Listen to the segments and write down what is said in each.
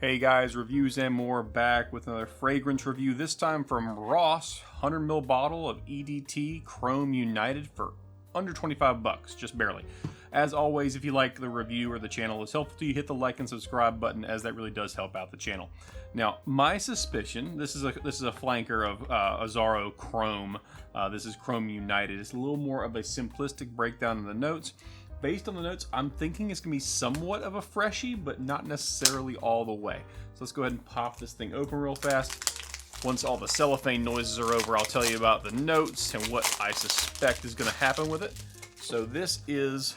Hey guys, reviews and more, back with another fragrance review, this time from Ross, 100ml bottle of EDT Chrome United for under 25 bucks, just barely. As always, if you like the review or the channel is helpful to you, hit the like and subscribe button, as that really does help out the channel. Now, my suspicion, this is a flanker of Azzaro Chrome. This is Chrome United. It's a little more of a simplistic breakdown of the notes. Based on the notes, I'm thinking it's going to be somewhat of a freshie, but not necessarily all the way. So let's go ahead and pop this thing open real fast. Once all the cellophane noises are over, I'll tell you about the notes and what I suspect is going to happen with it. So this is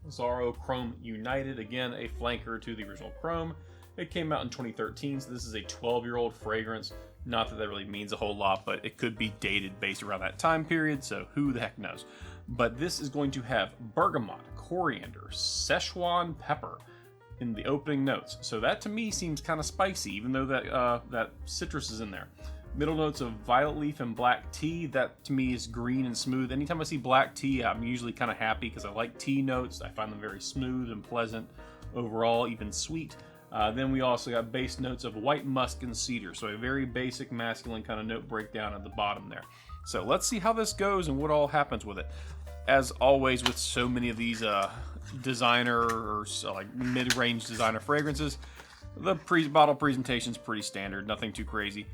Azzaro Chrome United, again, a flanker to the original Chrome. It came out in 2013, so this is a 12-year-old fragrance. Not that really means a whole lot, but it could be dated based around that time period, so who the heck knows. But this is going to have bergamot, coriander, Szechuan pepper in the opening notes. So that to me seems kind of spicy, even though that citrus is in there. Middle notes of violet leaf and black tea. That to me is green and smooth. Anytime I see black tea, I'm usually kind of happy because I like tea notes. I find them very smooth and pleasant overall, even sweet. Then we also got base notes of white musk and cedar. So a very basic masculine kind of note breakdown at the bottom there. So let's see how this goes and what all happens with it. As always with so many of these designer or like mid-range designer fragrances, the bottle presentation is pretty standard, nothing too crazy.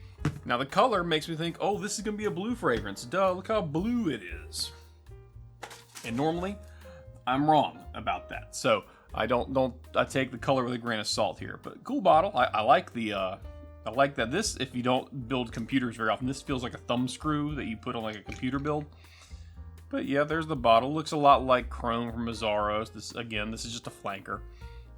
Now the color makes me think, oh, this is going to be a blue fragrance. Duh, look how blue it is. And normally, I'm wrong about that. So I take the color with a grain of salt here. But cool bottle. I like that. This, if you don't build computers very often, this feels like a thumb screw that you put on like a computer build. But yeah, there's the bottle. Looks a lot like Chrome from Azzaro. This is just a flanker.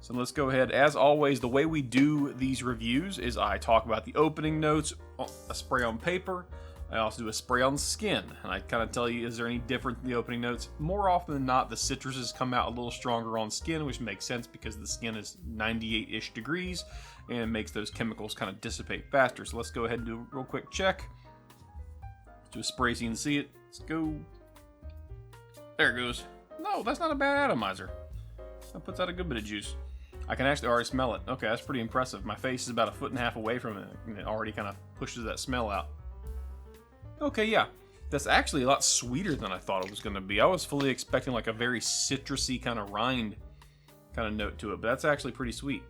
So let's go ahead. As always, the way we do these reviews is I talk about the opening notes, a spray on paper. I also do a spray on skin, and I kind of tell you, is there any difference in the opening notes? More often than not, the citruses come out a little stronger on skin, which makes sense because the skin is 98-ish degrees, and it makes those chemicals kind of dissipate faster. So let's go ahead and do a real quick check. Do a spray so you can see it. Let's go. There it goes. No, that's not a bad atomizer. That puts out a good bit of juice. I can actually already smell it. Okay, that's pretty impressive. My face is about 1.5 feet away from it, and it already kind of pushes that smell out. Okay, yeah. That's actually a lot sweeter than I thought it was going to be. I was fully expecting like a very citrusy kind of rind kind of note to it, but that's actually pretty sweet.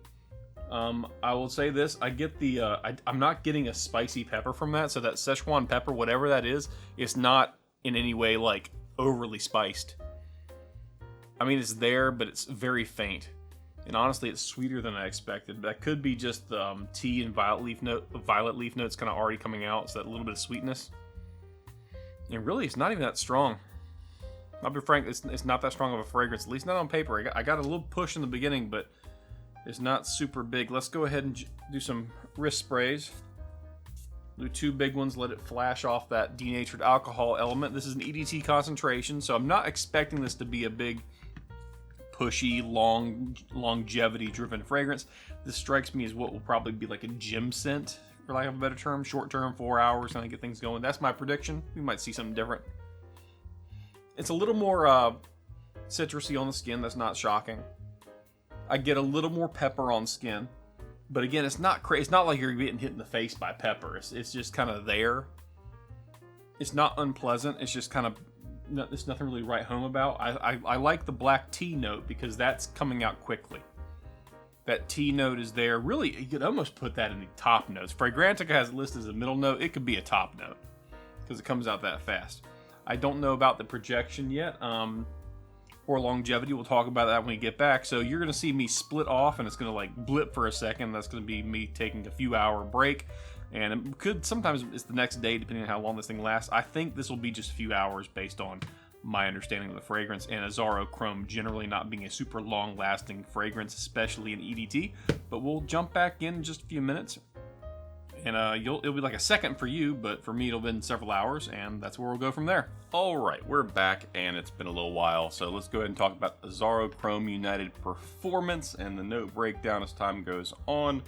I will say this, I get the, I'm not getting a spicy pepper from that, so that Szechuan pepper, whatever that is, it's not in any way like overly spiced. I mean, it's there, but it's very faint. And honestly, it's sweeter than I expected. That could be just the tea and violet leaf notes kind of already coming out, so that little bit of sweetness. And really, it's not even that strong. I'll be frank, it's not that strong of a fragrance, at least not on paper. I got a little push in the beginning, but it's not super big. Let's go ahead and do some wrist sprays. Do 2 big ones, let it flash off that denatured alcohol element. This is an EDT concentration, so I'm not expecting this to be a big, pushy, longevity-driven fragrance. This strikes me as what will probably be like a gym scent, for lack of a better term. Short term, 4 hours, kind of get things going. That's my prediction. We might see something different. It's a little more citrusy on the skin. That's not shocking. I get a little more pepper on skin. But again, it's not crazy. It's not like you're getting hit in the face by pepper. It's just kind of there. It's not unpleasant. It's just kind of, there's nothing really to write home about. I like the black tea note because that's coming out quickly. That tea note is there. Really, you could almost put that in the top notes. Fragrantica has it listed as a middle note. It could be a top note because it comes out that fast. I don't know about the projection yet. Or longevity. We'll talk about that when we get back. So you're going to see me split off, and it's going to like blip for a second. That's going to be me taking a few hour break, and it could sometimes it's the next day depending on how long this thing lasts. I think this will be just a few hours based on my understanding of the fragrance, and Azzaro Chrome generally not being a super long lasting fragrance, especially in EDT. But we'll jump back in just a few minutes, and it'll be like a second for you, but for me it'll be several hours, and that's where we'll go from there. Alright, we're back, and it's been a little while, so let's go ahead and talk about Azzaro Chrome United performance and the note breakdown as time goes on.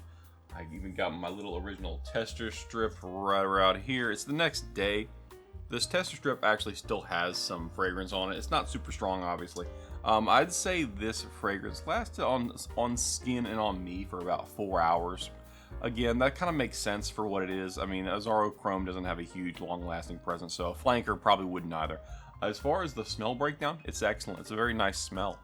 I've even got my little original tester strip right around here. It's the next day. This tester strip actually still has some fragrance on it. It's not super strong, obviously. I'd say this fragrance lasted on skin and on me for about 4 hours. Again, that kind of makes sense for what it is. I mean, Azzaro Chrome doesn't have a huge, long-lasting presence, so a flanker probably wouldn't either. As far as the smell breakdown, it's excellent. It's a very nice smell.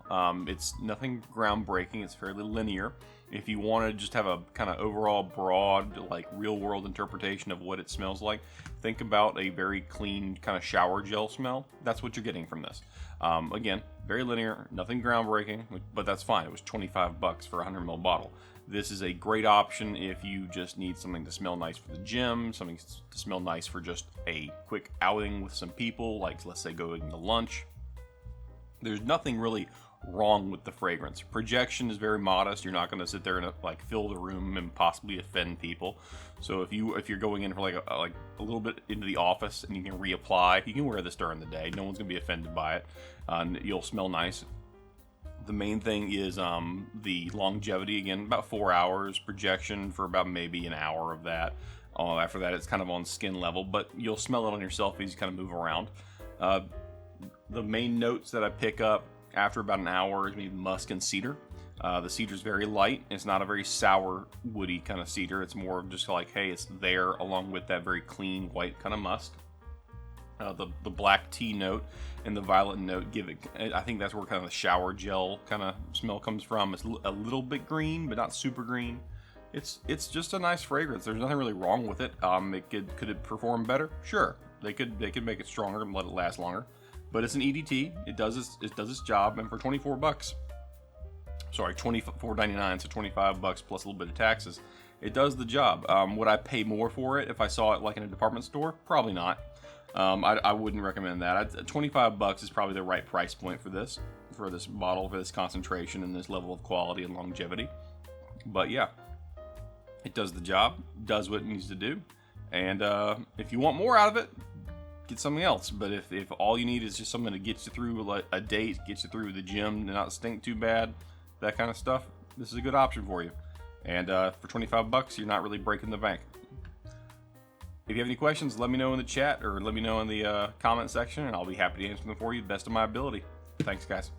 It's nothing groundbreaking. It's fairly linear. If you want to just have a kind of overall broad, like real-world interpretation of what it smells like, think about a very clean kind of shower gel smell. That's what you're getting from this. Again, very linear, nothing groundbreaking, but that's fine. It was 25 bucks for a 100 ml bottle. This is a great option if you just need something to smell nice for the gym, something to smell nice for just a quick outing with some people, like let's say going to lunch. There's nothing really wrong with the fragrance. Projection is very modest. You're not going to sit there and like fill the room and possibly offend people. So if you're going in for like a little bit into the office and you can reapply, you can wear this during the day. No one's going to be offended by it. You'll smell nice. The main thing is the longevity. Again, about 4 hours. Projection for about maybe an hour of that. After that, it's kind of on skin level, but you'll smell it on yourself as you kind of move around. The main notes that I pick up after about an hour is maybe musk and cedar. The cedar is very light. It's not a very sour, woody kind of cedar. It's more of just like, hey, it's there along with that very clean white kind of musk. The black tea note and the violet note give it, I think that's where kind of the shower gel kind of smell comes from. It's a little bit green, but not super green. It's just a nice fragrance. There's nothing really wrong with it. Could it perform better? Sure. They could make it stronger and let it last longer. But it's an EDT. It does its job, and for 24 bucks, sorry, $24.99, so 25 bucks plus a little bit of taxes, it does the job. Would I pay more for it if I saw it like in a department store? Probably not. I wouldn't recommend that. 25 bucks is probably the right price point for this bottle, for this concentration and this level of quality and longevity. But yeah, it does the job, does what it needs to do, and if you want more out of it, get something else. But if all you need is just something to get you through like a date, get you through the gym, to not stink too bad, that kind of stuff, this is a good option for you. And for 25 bucks, you're not really breaking the bank. If you have any questions, let me know in the chat or let me know in the comment section, and I'll be happy to answer them for you to the best of my ability. Thanks, guys.